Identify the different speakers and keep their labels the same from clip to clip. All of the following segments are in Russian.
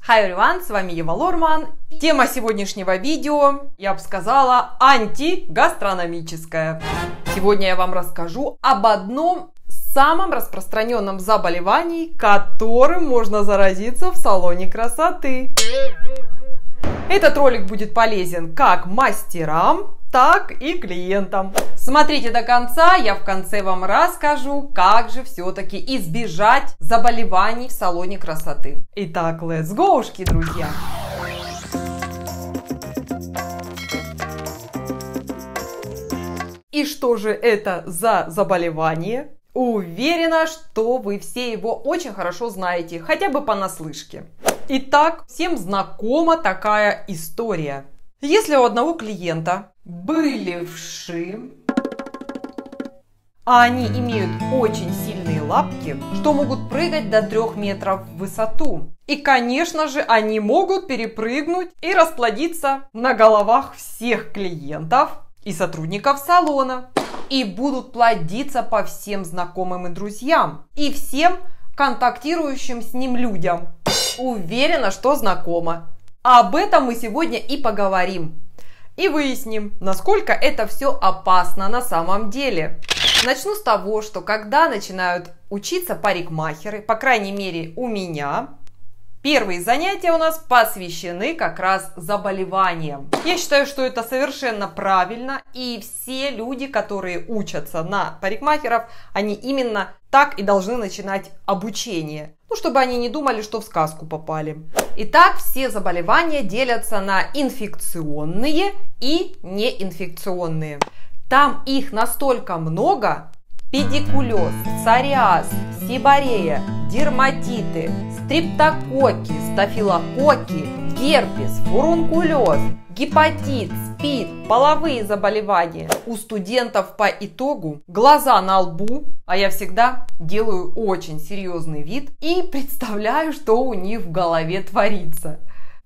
Speaker 1: Hi everyone, с вами Ева Лорман. Тема сегодняшнего видео, я бы сказала, антигастрономическая. Сегодня я вам расскажу об одном самом распространенном заболевании, которым можно заразиться в салоне красоты. Этот ролик будет полезен как мастерам, так и клиентам. Смотрите до конца, я в конце вам расскажу, как же все-таки избежать заболеваний в салоне красоты. Итак, let's go, друзья! И что же это за заболевание? Уверена, что вы все его очень хорошо знаете, хотя бы понаслышке. Итак, всем знакома такая история. Если у одного клиента были вши, а они имеют очень сильные лапки, что могут прыгать до 3 метров в высоту. И, конечно же, они могут перепрыгнуть и расплодиться на головах всех клиентов и сотрудников салона. И будут плодиться по всем знакомым и друзьям. И всем контактирующим с ним людям. Уверена, что знакомо. Об этом мы сегодня и поговорим. И выясним, насколько это все опасно на самом деле. Начну с того, что когда начинают учиться парикмахеры, по крайней мере у меня, первые занятия у нас посвящены как раз заболеваниям. Я считаю, что это совершенно правильно, и все люди, которые учатся на парикмахеров, они именно так и должны начинать обучение. Ну, чтобы они не думали, что в сказку попали. Итак, все заболевания делятся на инфекционные и неинфекционные. Там их настолько много: педикулез, псориаз, сиборея, дерматиты, стрептококки, стафилококки, герпес, фурункулез, гепатит, СПИД, половые заболевания. У студентов по итогу глаза на лбу, а я всегда делаю очень серьезный вид и представляю, что у них в голове творится.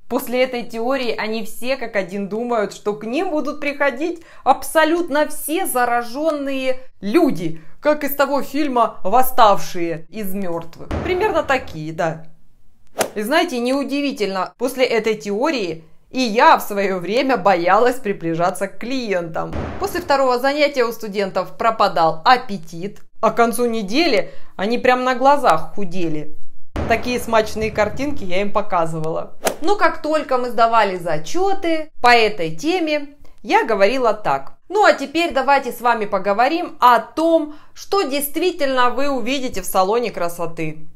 Speaker 1: После этой теории они все как один думают, что к ним будут приходить абсолютно все зараженные люди, как из того фильма «Восставшие из мертвых». Примерно такие, да. И знаете, неудивительно, после этой теории и я в свое время боялась приближаться к клиентам. После второго занятия у студентов пропадал аппетит, а к концу недели они прям на глазах худели. Такие смачные картинки я им показывала. Но как только мы сдавали зачеты по этой теме, я говорила так. Ну а теперь давайте с вами поговорим о том, что действительно вы увидите в салоне красоты.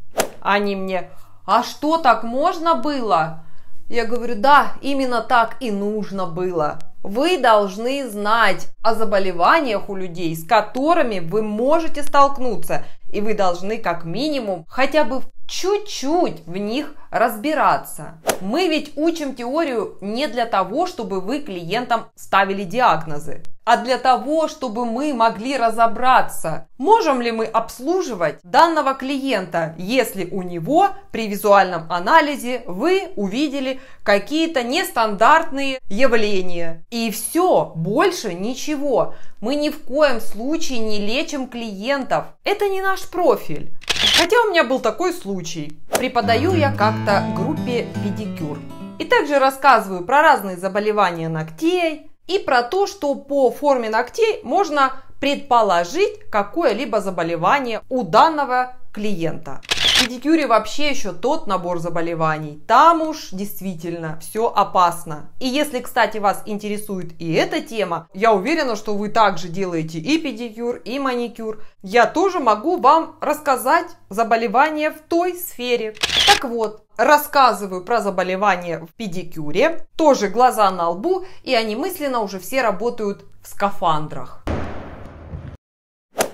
Speaker 1: Они мне: а что, так можно было? Я говорю: да, именно так и нужно было. Вы должны знать о заболеваниях у людей, с которыми вы можете столкнуться. И вы должны как минимум хотя бы чуть-чуть в них разбираться. Мы ведь учим теорию не для того, чтобы вы клиентам ставили диагнозы, а для того, чтобы мы могли разобраться, можем ли мы обслуживать данного клиента, если у него при визуальном анализе вы увидели какие-то нестандартные явления. И все, больше ничего. Мы ни в коем случае не лечим клиентов. Это не наш профиль. Хотя у меня был такой случай. Преподаю я как-то группе педикюр. И также рассказываю про разные заболевания ногтей и про то, что по форме ногтей можно предположить какое-либо заболевание у данного клиента. В педикюре вообще еще тот набор заболеваний. Там уж действительно все опасно. И если, кстати, вас интересует и эта тема, я уверена, что вы также делаете и педикюр, и маникюр. Я тоже могу вам рассказать заболевания в той сфере. Так вот, рассказываю про заболевания в педикюре. Тоже глаза на лбу, и они мысленно уже все работают в скафандрах.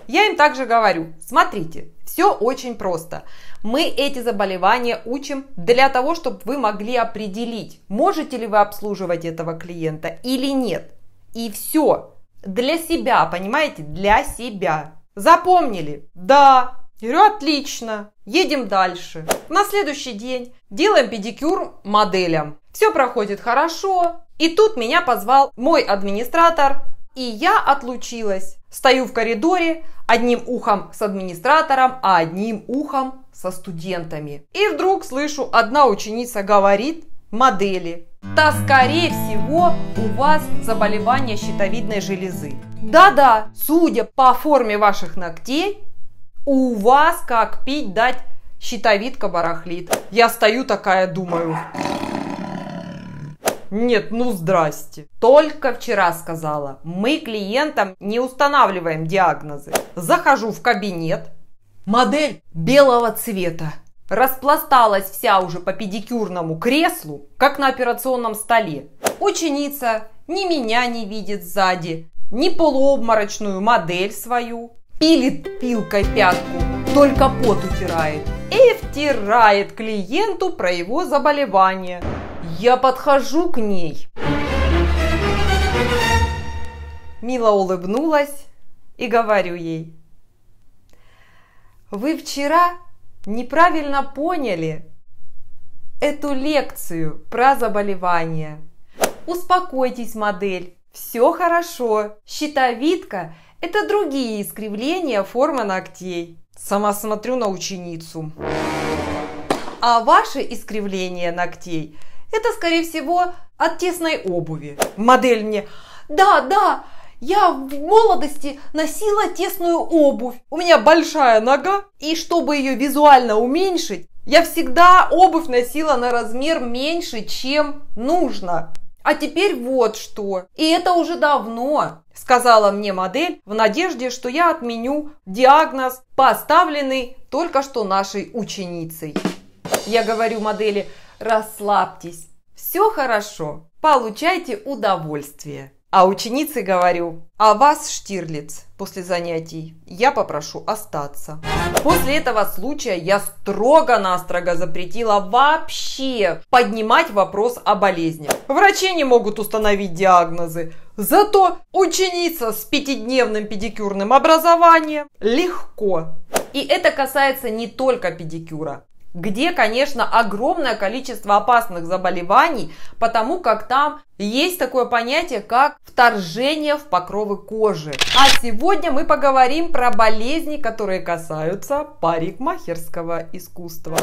Speaker 1: Я им также говорю: смотрите, все очень просто. Мы эти заболевания учим для того, чтобы вы могли определить, можете ли вы обслуживать этого клиента или нет. И все. Для себя, понимаете? Для себя. Запомнили? Да. Я говорю: отлично. Едем дальше. На следующий день делаем педикюр моделям. Все проходит хорошо. И тут меня позвал мой администратор, и я отлучилась. Стою в коридоре, одним ухом с администратором, а одним ухом со студентами. И вдруг слышу, одна ученица говорит модели: да, скорее всего, у вас заболевание щитовидной железы. Да-да, судя по форме ваших ногтей, у вас, как пить дать, щитовидка барахлит. Я стою такая, думаю: нет, ну здрасте. Только вчера сказала, мы клиентам не устанавливаем диагнозы. Захожу в кабинет, модель белого цвета. Распласталась вся уже по педикюрному креслу, как на операционном столе. Ученица ни меня не видит сзади, ни полуобморочную модель свою. Пилит пилкой пятку, только пот утирает. И втирает клиенту про его заболевание. Я подхожу к ней. Мило улыбнулась и говорю ей: вы вчера неправильно поняли эту лекцию про заболевания. Успокойтесь, модель, все хорошо. Щитовидка – это другие искривления формы ногтей. Сама смотрю на ученицу. А ваши искривления ногтей – это, скорее всего, от тесной обуви. Модель мне: да, я в молодости носила тесную обувь. У меня большая нога, и чтобы ее визуально уменьшить, я всегда обувь носила на размер меньше, чем нужно. А теперь вот что. И это уже давно, сказала мне модель, в надежде, что я отменю диагноз, поставленный только что нашей ученицей. Я говорю модели: расслабьтесь, все хорошо, получайте удовольствие. А ученице говорю: а вас, Штирлиц, после занятий я попрошу остаться. После этого случая я строго-настрого запретила вообще поднимать вопрос о болезни. Врачи не могут установить диагнозы. Зато ученица с 5-дневным педикюрным образованием легко. И это касается не только педикюра, где, конечно, огромное количество опасных заболеваний, потому как там есть такое понятие, как вторжение в покровы кожи. А сегодня мы поговорим про болезни, которые касаются парикмахерского искусства.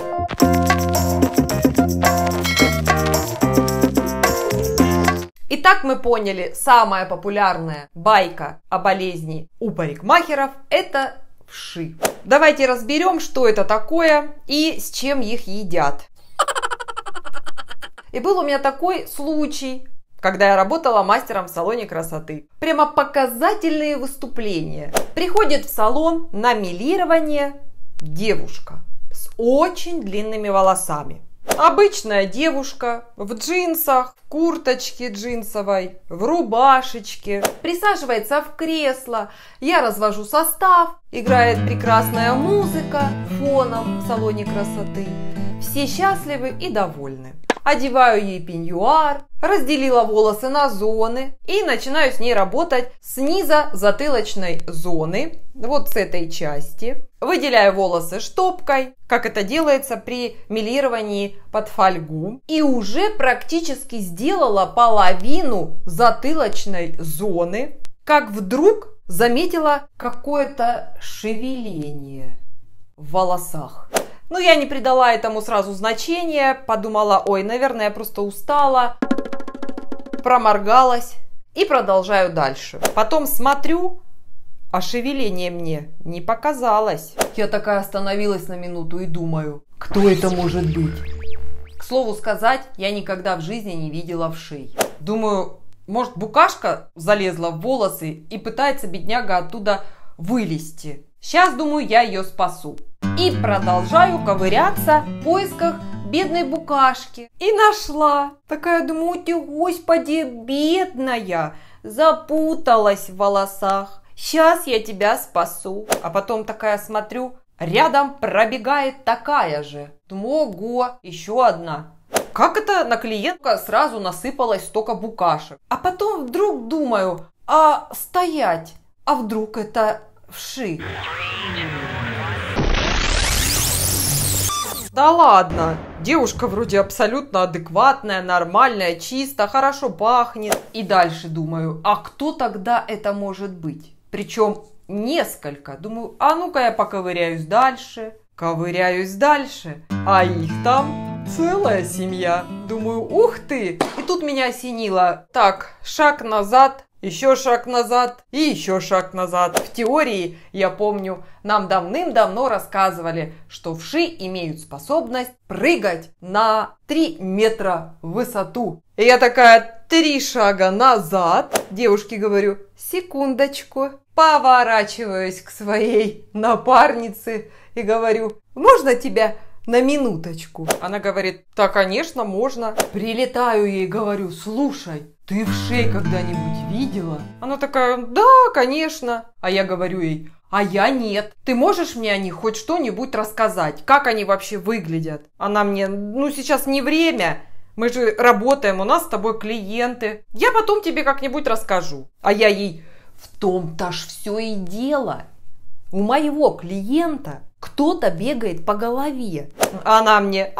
Speaker 1: Итак, мы поняли, самая популярная байка о болезни у парикмахеров – это вши. Давайте разберем, что это такое и с чем их едят. И был у меня такой случай, когда я работала мастером в салоне красоты. Прямо показательные выступления. Приходит в салон на милирование девушка с очень длинными волосами. Обычная девушка в джинсах, в курточке джинсовой, в рубашечке. Присаживается в кресло. Я развожу состав. Играет прекрасная музыка фоном в салоне красоты. Все счастливы и довольны. Одеваю ей пеньюар, разделила волосы на зоны и начинаю с ней работать с низа затылочной зоны, вот с этой части. Выделяю волосы штопкой, как это делается при милировании под фольгу. И уже практически сделала половину затылочной зоны, как вдруг заметила какое-то шевеление в волосах. Но я не придала этому сразу значения, подумала: ой, наверное, я просто устала, проморгалась и продолжаю дальше. Потом смотрю, а шевеление мне не показалось. Я такая остановилась на минуту и думаю: кто это может быть? К слову сказать, я никогда в жизни не видела вшей. Думаю, может, букашка залезла в волосы и пытается бедняга оттуда вылезти. Сейчас, думаю, я ее спасу. И продолжаю ковыряться в поисках бедной букашки. И нашла. Такая, думаю: господи, бедная, запуталась в волосах. Сейчас я тебя спасу. А потом такая смотрю, рядом пробегает такая же. Думаю: ого, еще одна. Как это на клиентка сразу насыпалось столько букашек? А потом вдруг думаю: а стоять, а вдруг это вши? Да ладно, девушка вроде абсолютно адекватная, нормальная, чисто, хорошо пахнет. И дальше думаю: а кто тогда это может быть? Причем несколько. Думаю: а ну-ка я поковыряюсь дальше. Ковыряюсь дальше, а их там целая семья. Думаю, ух ты! И тут меня осенило. Так, шаг назад, еще шаг назад и еще шаг назад. В теории, я помню, нам давным-давно рассказывали, что вши имеют способность прыгать на 3 метра в высоту. И я такая, 3 шага назад. Девушке говорю, секундочку. Поворачиваюсь к своей напарнице и говорю, можно тебя на минуточку? Она говорит, да, конечно, можно. Прилетаю ей, говорю, слушай, ты вшей когда-нибудь видела? Она такая, да, конечно. А я говорю ей, а я нет. Ты можешь мне о них хоть что-нибудь рассказать? Как они вообще выглядят? Она мне, ну сейчас не время. Мы же работаем, у нас с тобой клиенты. Я потом тебе как-нибудь расскажу. А я ей, в том-то ж все и дело. У моего клиента кто-то бегает по голове. Она мне,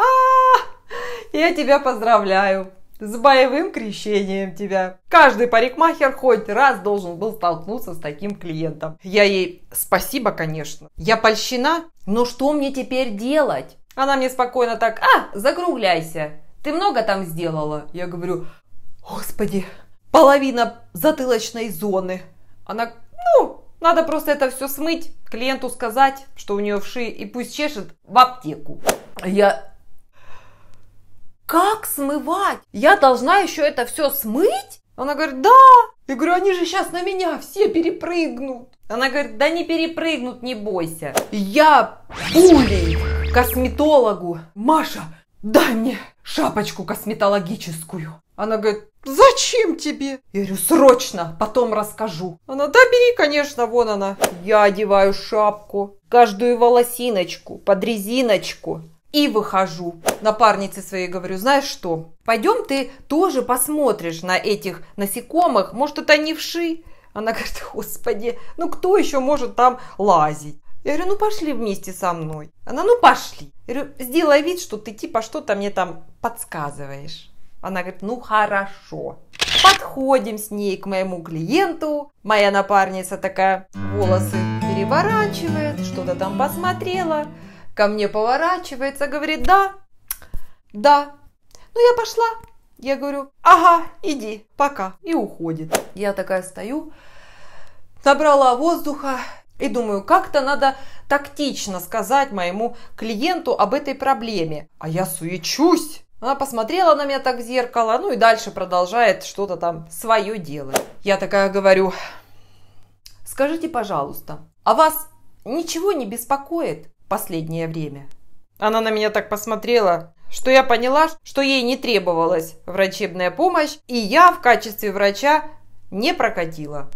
Speaker 1: я тебя поздравляю. С боевым крещением тебя. Каждый парикмахер хоть раз должен был столкнуться с таким клиентом. Я ей, спасибо, конечно. Я польщена, но что мне теперь делать? Она мне спокойно так, закругляйся. Ты много там сделала? Я говорю, господи, половина затылочной зоны. Она, надо просто это все смыть, клиенту сказать, что у нее вши, и пусть чешет в аптеку. Я, как смывать? Я должна еще это все смыть? Она говорит, да. Я говорю, они же сейчас на меня все перепрыгнут. Она говорит, да не перепрыгнут, не бойся. Я пулей косметологу. Маша, дай мне шапочку косметологическую. Она говорит, зачем тебе? Я говорю, срочно, потом расскажу. Она, да бери, конечно, вон она. Я одеваю шапку, каждую волосиночку, под резиночку. И выхожу. Напарнице своей говорю, знаешь что, пойдем ты тоже посмотришь на этих насекомых, может это не вши? Она говорит, господи, кто еще может там лазить? Я говорю, пошли вместе со мной. Она, пошли. Я говорю, сделай вид, что ты типа что-то мне там подсказываешь. Она говорит, хорошо. Подходим с ней к моему клиенту. Моя напарница такая волосы переворачивает, что-то там посмотрела. Ко мне поворачивается, говорит, да. Я пошла. Я говорю, ага, иди, пока. И уходит. Я такая стою, набрала воздуха и думаю, как-то надо тактично сказать моему клиенту об этой проблеме. А я суечусь. Она посмотрела на меня так в зеркало, и дальше продолжает что-то там свое делать. Я такая говорю, скажите, пожалуйста, а вас ничего не беспокоит в последнее время? Она на меня так посмотрела, что я поняла, что ей не требовалась врачебная помощь, и я в качестве врача не прокатила.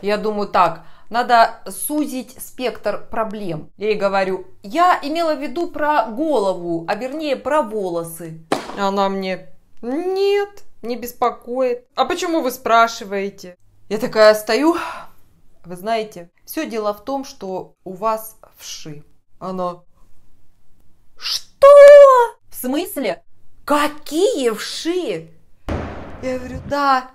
Speaker 1: Я думаю, так, надо сузить спектр проблем. Я ей говорю, я имела в виду про голову, а вернее про волосы. Она мне, нет, не беспокоит. А почему вы спрашиваете? Я такая стою, вы знаете, все дело в том, что у вас вши. Она, что? В смысле? Какие вши? Я говорю, да,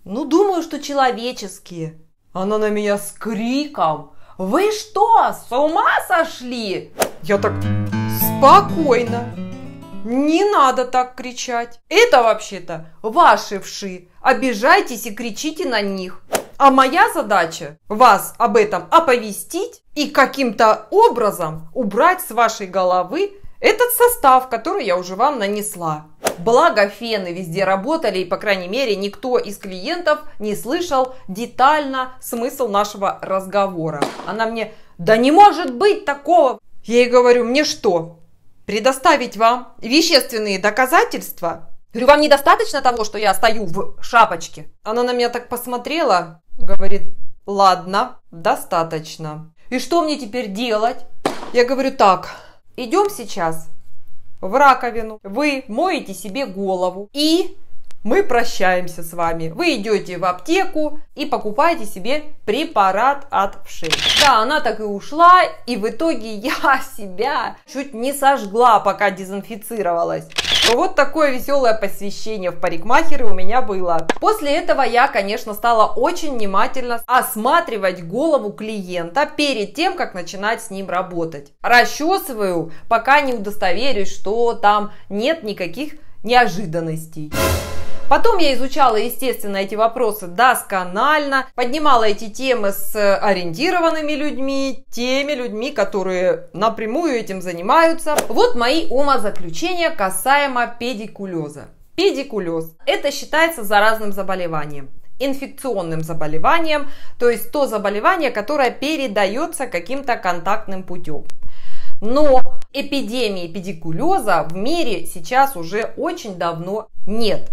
Speaker 1: думаю, что человеческие. Она на меня с криком, вы что, с ума сошли? Я так, спокойно, не надо так кричать. Это вообще-то ваши вши, обижайтесь и кричите на них. А моя задача вас об этом оповестить и каким-то образом убрать с вашей головы этот состав, который я уже вам нанесла. Благо фены везде работали, и, по крайней мере, никто из клиентов не слышал детально смысл нашего разговора. Она мне, да не может быть такого. Я ей говорю, мне что, предоставить вам вещественные доказательства? Говорю, вам недостаточно того, что я стою в шапочке? Она на меня так посмотрела, говорит, ладно, достаточно. И что мне теперь делать? Я говорю, так, идем сейчас в раковину, вы моете себе голову, и мы прощаемся с вами. Вы идете в аптеку и покупаете себе препарат от вшей. Да, она так и ушла, и в итоге я себя чуть не сожгла, пока дезинфицировалась. Вот такое веселое посвящение в парикмахеры у меня было. После этого я, конечно, стала очень внимательно осматривать голову клиента перед тем, как начинать с ним работать. Расчесываю, пока не удостоверюсь, что там нет никаких неожиданностей. Потом я изучала, естественно, эти вопросы досконально, поднимала эти темы с ориентированными людьми, теми людьми, которые напрямую этим занимаются. Вот мои умозаключения касаемо педикулеза. Педикулез – это считается заразным заболеванием, инфекционным заболеванием, то есть то заболевание, которое передается каким-то контактным путем. Но эпидемии педикулеза в мире сейчас уже очень давно нет.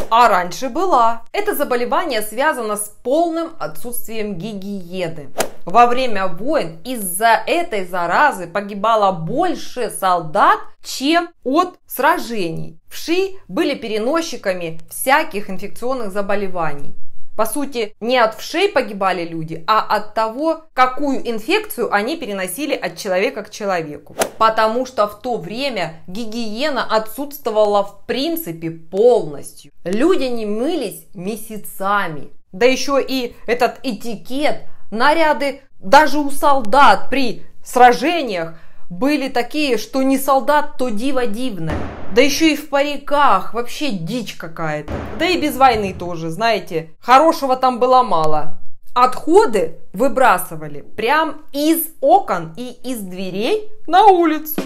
Speaker 1: А раньше была. Это заболевание связано с полным отсутствием гигиены. Во время войн из-за этой заразы погибало больше солдат, чем от сражений. Вши были переносчиками всяких инфекционных заболеваний. По сути, не от вшей погибали люди, а от того, какую инфекцию они переносили от человека к человеку. Потому что в то время гигиена отсутствовала в принципе полностью. Люди не мылись месяцами. Да еще и этот этикет, наряды даже у солдат при сражениях были такие, что не солдат, то диво дивное. Да еще и в париках, вообще дичь какая-то. Да и без войны тоже, знаете, хорошего там было мало. Отходы выбрасывали прям из окон и из дверей на улицу.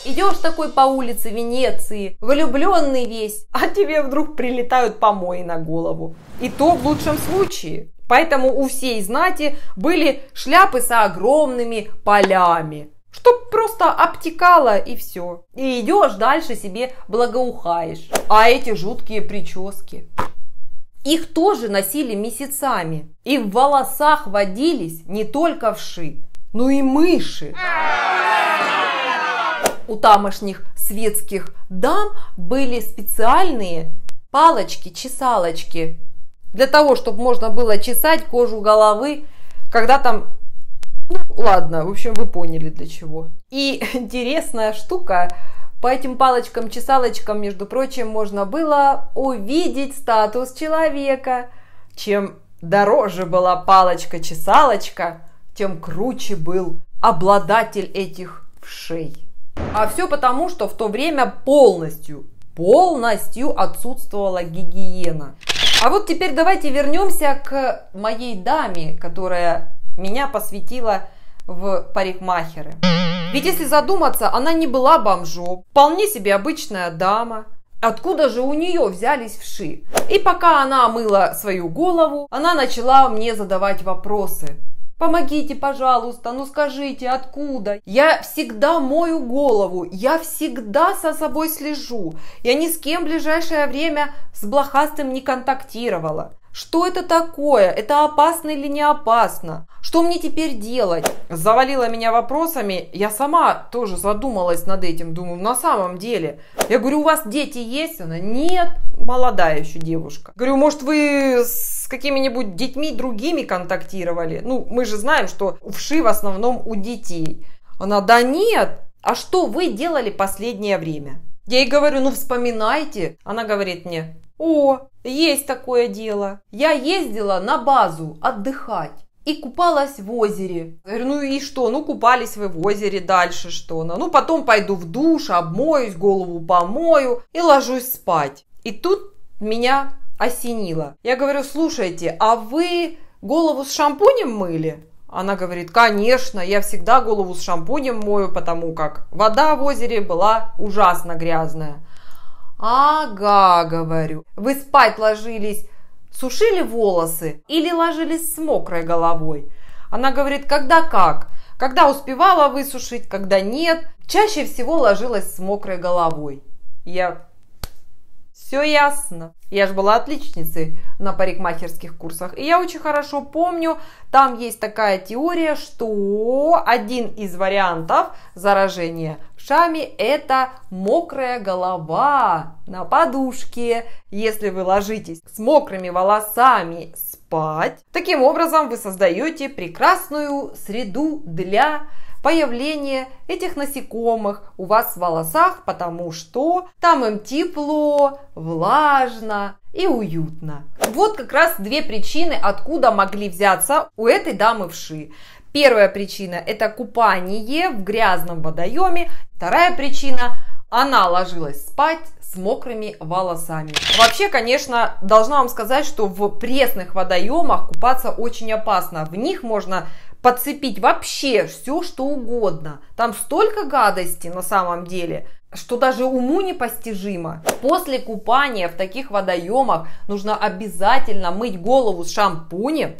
Speaker 1: Идешь такой по улице Венеции, влюбленный весь, а тебе вдруг прилетают помои на голову. И то в лучшем случае. Поэтому у всей знати были шляпы с огромными полями. Чтоб просто обтекало и все. И идешь дальше себе благоухаешь. А эти жуткие прически. Их тоже носили месяцами. И в волосах водились не только вши, но и мыши. У тамошних светских дам были специальные палочки-чесалочки. Для того, чтобы можно было чесать кожу головы, когда там... Ну, ладно, в общем, вы поняли для чего. И интересная штука, по этим палочкам-чесалочкам, между прочим, можно было увидеть статус человека. Чем дороже была палочка-чесалочка, тем круче был обладатель этих вшей. А все потому, что в то время полностью отсутствовала гигиена. А вот теперь давайте вернемся к моей даме, которая меня посвятила в парикмахеры. Ведь если задуматься, она не была бомжом, вполне себе обычная дама. Откуда же у нее взялись вши? И пока она мыла свою голову, она начала мне задавать вопросы. Помогите, пожалуйста, ну скажите, откуда? Я всегда мою голову, я всегда за собой слежу. Я ни с кем в ближайшее время с блохастым не контактировала. Что это такое? Это опасно или не опасно? Что мне теперь делать? Завалила меня вопросами. Я сама тоже задумалась над этим. Думаю, на самом деле. Я говорю, у вас дети есть? Она, нет, молодая еще девушка. Говорю, может, вы с какими-нибудь детьми другими контактировали? Ну, мы же знаем, что вши в основном у детей. Она, да нет. А что вы делали последнее время? Я ей говорю, ну вспоминайте. Она говорит мне, о, есть такое дело. Я ездила на базу отдыхать и купалась в озере. Я говорю, ну и что? Ну купались вы в озере, дальше что? Ну потом пойду в душ, обмоюсь, голову помою и ложусь спать. И тут меня осенило. Я говорю, слушайте, а вы голову с шампунем мыли? Она говорит, конечно, я всегда голову с шампунем мою, потому как вода в озере была ужасно грязная. Ага, говорю, вы спать ложились, сушили волосы или ложились с мокрой головой? Она говорит, когда как? Когда успевала высушить, когда нет. Чаще всего ложилась с мокрой головой. Все ясно. Я же была отличницей на парикмахерских курсах. И я очень хорошо помню, там есть такая теория, что один из вариантов заражения вшами – это мокрая голова на подушке. Если вы ложитесь с мокрыми волосами спать, таким образом вы создаете прекрасную среду для появление этих насекомых у вас в волосах, потому что там им тепло, влажно и уютно. Вот как раз две причины, откуда могли взяться у этой дамы вши. Первая причина – это купание в грязном водоеме. Вторая причина – она ложилась спать с мокрыми волосами. Вообще, конечно, должна вам сказать, что в пресных водоемах купаться очень опасно. В них можно подцепить вообще все, что угодно. Там столько гадости на самом деле, что даже уму непостижимо. После купания в таких водоемах нужно обязательно мыть голову с шампунем,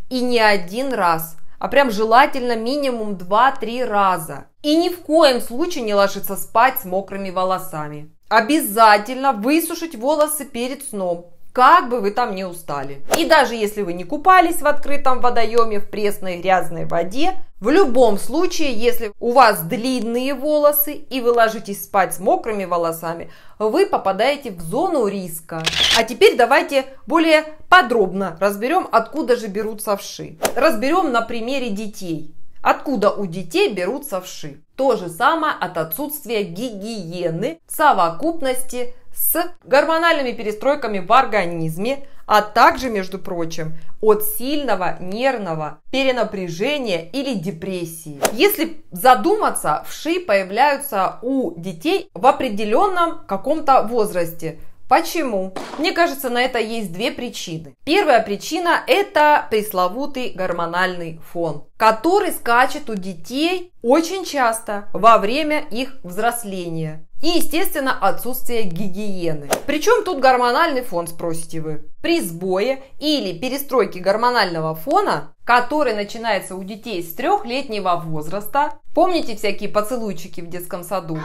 Speaker 1: и не один раз, а прям желательно минимум 2-3 раза. И ни в коем случае не ложиться спать с мокрыми волосами. Обязательно высушить волосы перед сном, как бы вы там ни устали. И даже если вы не купались в открытом водоеме в пресной грязной воде, в любом случае, если у вас длинные волосы и вы ложитесь спать с мокрыми волосами, вы попадаете в зону риска. А теперь давайте более подробно разберем, откуда же берутся вши. Разберем на примере детей. Откуда у детей берутся вши? То же самое от отсутствия гигиены в совокупности с гормональными перестройками в организме, а также, между прочим, от сильного нервного перенапряжения или депрессии. Если задуматься, вши появляются у детей в определенном каком-то возрасте. Почему? Мне кажется, на это есть две причины. Первая причина – это пресловутый гормональный фон, который скачет у детей очень часто во время их взросления. И, естественно, отсутствие гигиены. Причем тут гормональный фон, спросите вы? При сбое или перестройке гормонального фона, который начинается у детей с 3-летнего возраста, помните всякие поцелуйчики в детском саду?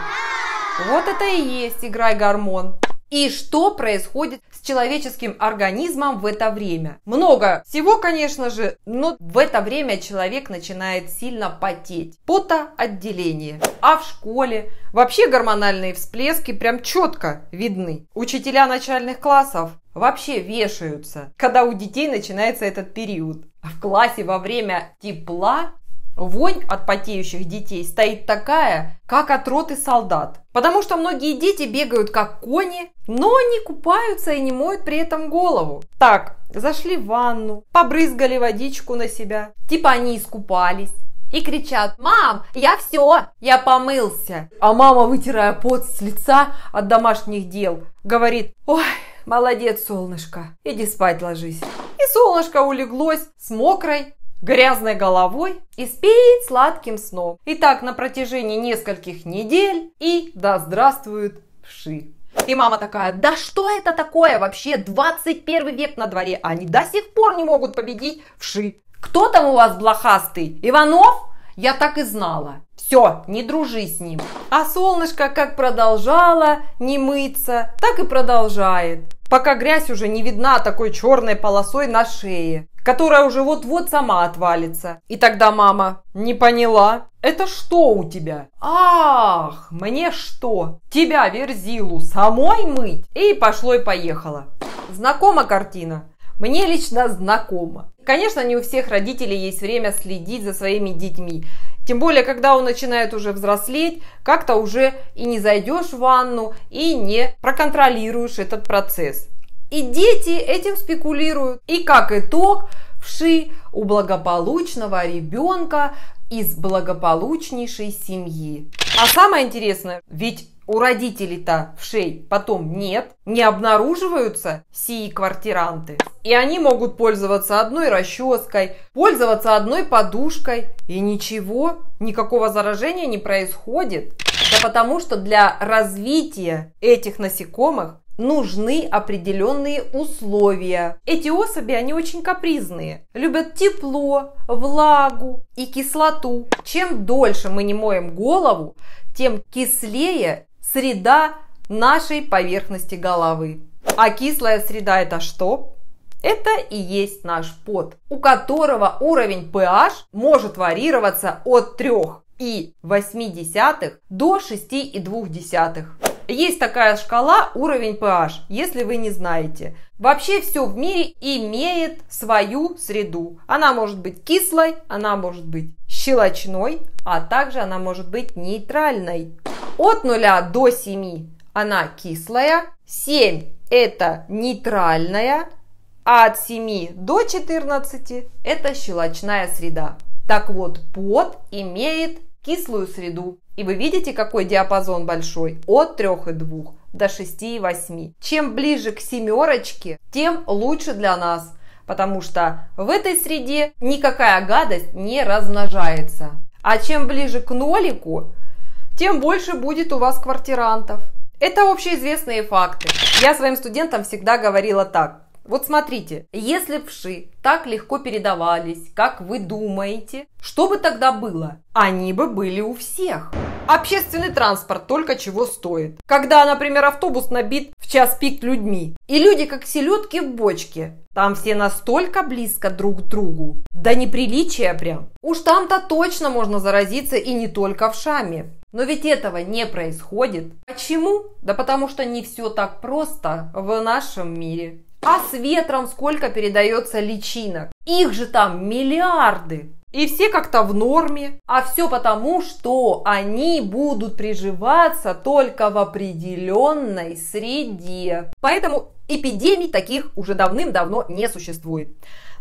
Speaker 1: Вот это и есть «играй гормон». И что происходит с человеческим организмом в это время? Много всего, конечно же, но в это время человек начинает сильно потеть. Потоотделение. А в школе вообще гормональные всплески прям четко видны. Учителя начальных классов вообще вешаются, когда у детей начинается этот период. В классе во время тепла вонь от потеющих детей стоит такая, как от роты солдат. Потому что многие дети бегают как кони, но не купаются и не моют при этом голову. Так, зашли в ванну, побрызгали водичку на себя. Типа они искупались. И кричат: «Мам, я все, я помылся». А мама, вытирая пот с лица от домашних дел, говорит: «Ой, молодец, солнышко, иди спать ложись». И солнышко улеглось с мокрой, грязной головой и спит сладким сном. И так на протяжении нескольких недель, и да здравствуют вши. И мама такая: да что это такое вообще? 21 век на дворе, а они до сих пор не могут победить вши. Кто там у вас блохастый? Иванов? Я так и знала. Все, не дружи с ним. А солнышко как продолжало не мыться, так и продолжает. Пока грязь уже не видна такой черной полосой на шее, которая уже вот-вот сама отвалится. И тогда мама: не поняла, это что у тебя? Ах, мне что? Тебя, Верзилу, самой мыть? И пошло и поехало. Знакома картина? Мне лично знакомо. Конечно, не у всех родителей есть время следить за своими детьми. Тем более, когда он начинает уже взрослеть, как-то уже и не зайдешь в ванну, и не проконтролируешь этот процесс. И дети этим спекулируют. И как итог, вши у благополучного ребенка из благополучнейшей семьи. А самое интересное, ведь у родителей-то вшей потом нет, не обнаруживаются сии квартиранты. И они могут пользоваться одной расческой, пользоваться одной подушкой, и ничего, никакого заражения не происходит. Да потому что для развития этих насекомых нужны определенные условия. Эти особи, они очень капризные, любят тепло, влагу и кислоту. Чем дольше мы не моем голову, тем кислее среда нашей поверхности головы. А кислая среда — это что? Это и есть наш пот, у которого уровень pH может варьироваться от 3,8 до 6,2. Есть такая шкала уровень pH, если вы не знаете. Вообще все в мире имеет свою среду. Она может быть кислой, она может быть щелочной, а также она может быть нейтральной. От 0 до 7 она кислая, 7 это нейтральная, а от 7 до 14 это щелочная среда. Так вот, пот имеет кислую среду. И вы видите, какой диапазон большой? От 3,2 до 6,8. Чем ближе к семерочке, тем лучше для нас. Потому что в этой среде никакая гадость не размножается. А чем ближе к нолику, тем больше будет у вас квартирантов. Это общеизвестные факты. Я своим студентам всегда говорила так. Вот смотрите, если вши так легко передавались, как вы думаете, что бы тогда было? Они бы были у всех. Общественный транспорт только чего стоит. Когда, например, автобус набит в час пик людьми, и люди как селедки в бочке, там все настолько близко друг к другу, до неприличия прям. Уж там-то точно можно заразиться и не только вшами. Но ведь этого не происходит. Почему? Да потому что не все так просто в нашем мире. А с ветром сколько передается личинок? Их же там миллиарды. И все как-то в норме. А все потому, что они будут приживаться только в определенной среде. Поэтому эпидемий таких уже давным-давно не существует.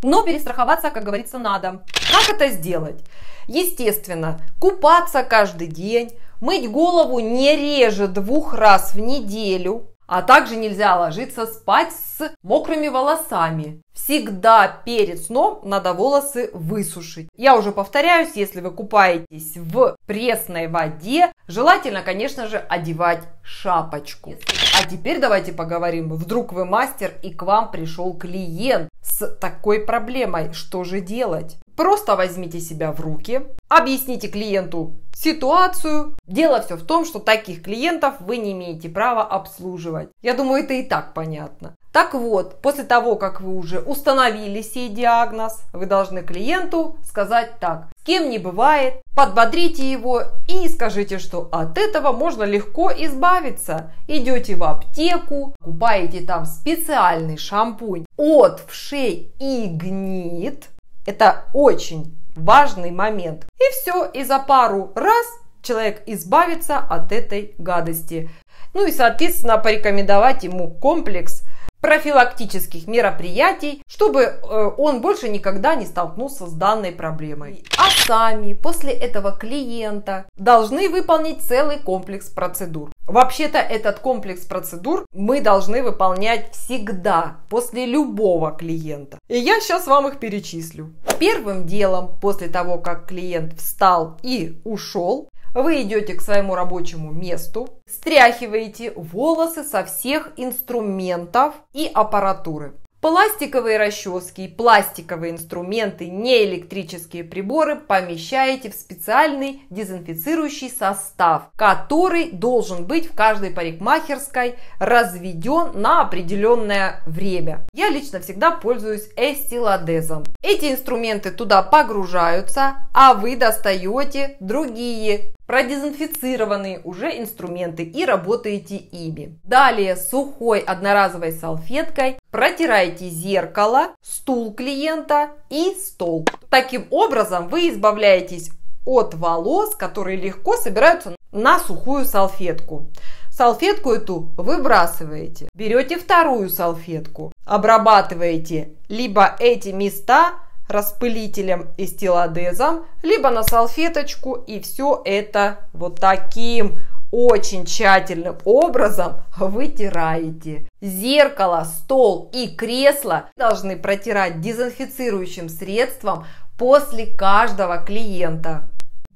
Speaker 1: Но перестраховаться, как говорится, надо. Как это сделать? Естественно, купаться каждый день, мыть голову не реже 2 раз в неделю. А также нельзя ложиться спать с мокрыми волосами. Всегда перед сном надо волосы высушить. Я уже повторяюсь, если вы купаетесь в пресной воде, желательно, конечно же, одевать шапочку. А теперь давайте поговорим. Вдруг вы мастер и к вам пришел клиент с такой проблемой. Что же делать? Просто возьмите себя в руки, объясните клиенту ситуацию. Дело все в том, что таких клиентов вы не имеете права обслуживать. Я думаю, это и так понятно. Так вот, после того, как вы уже установили сей диагноз, вы должны клиенту сказать так: с кем не бывает, подбодрите его и скажите, что от этого можно легко избавиться. Идете в аптеку, покупаете там специальный шампунь от вшей и гнит. Это очень важный момент. И все, и за пару раз человек избавится от этой гадости. Ну и, соответственно, порекомендовать ему комплекс профилактических мероприятий, чтобы он больше никогда не столкнулся с данной проблемой. А сами после этого клиента должны выполнить целый комплекс процедур. Вообще-то этот комплекс процедур мы должны выполнять всегда после любого клиента. И я сейчас вам их перечислю. Первым делом, после того, как клиент встал и ушел, вы идете к своему рабочему месту, стряхиваете волосы со всех инструментов и аппаратуры. Пластиковые расчески, пластиковые инструменты, неэлектрические приборы помещаете в специальный дезинфицирующий состав, который должен быть в каждой парикмахерской разведен на определенное время. Я лично всегда пользуюсь эстиладезом. Эти инструменты туда погружаются, а вы достаете другие продезинфицированные уже инструменты и работаете ими. Далее сухой одноразовой салфеткой протираете зеркало, стул клиента и стол. Таким образом вы избавляетесь от волос, которые легко собираются на сухую салфетку. Салфетку эту выбрасываете, берете вторую салфетку, обрабатываете либо эти места распылителем эстиладезом, либо на салфеточку, и все это вот таким очень тщательным образом вытираете. Зеркало, стол и кресло должны протирать дезинфицирующим средством после каждого клиента.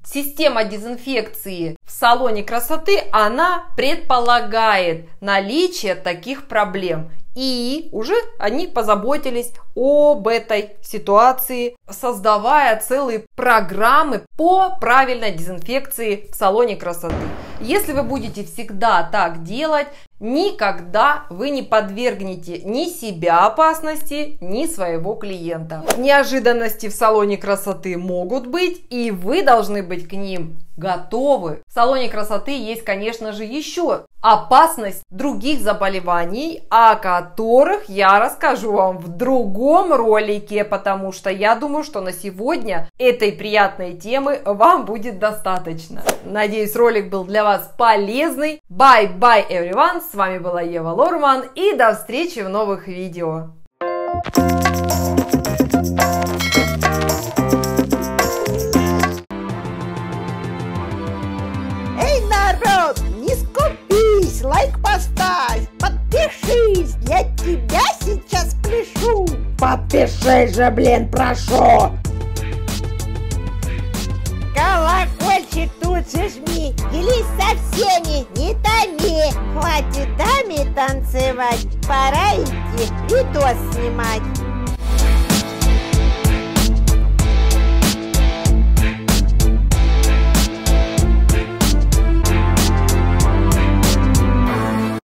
Speaker 1: Система дезинфекции в салоне красоты, она предполагает наличие таких проблем. И уже они позаботились об этой ситуации, создавая целые программы по правильной дезинфекции в салоне красоты. Если вы будете всегда так делать, никогда вы не подвергнете ни себя опасности, ни своего клиента. Неожиданности в салоне красоты могут быть, и вы должны быть к ним готовы. В салоне красоты есть, конечно же, еще опасность других заболеваний, о которых я расскажу вам в другом ролике, потому что я думаю, что на сегодня этой приятной темы вам будет достаточно. Надеюсь, ролик был для вас полезный. Bye-bye, everyone! С вами была Ева Лорман, и до встречи в новых видео.
Speaker 2: Не скупись, лайк поставь, подпишись, я тебя сейчас пляшу. Подпишись же, блин, прошу. Колокольчик тут же жми, делись со всеми, не томи. Хватит даме танцевать, пора идти видос снимать.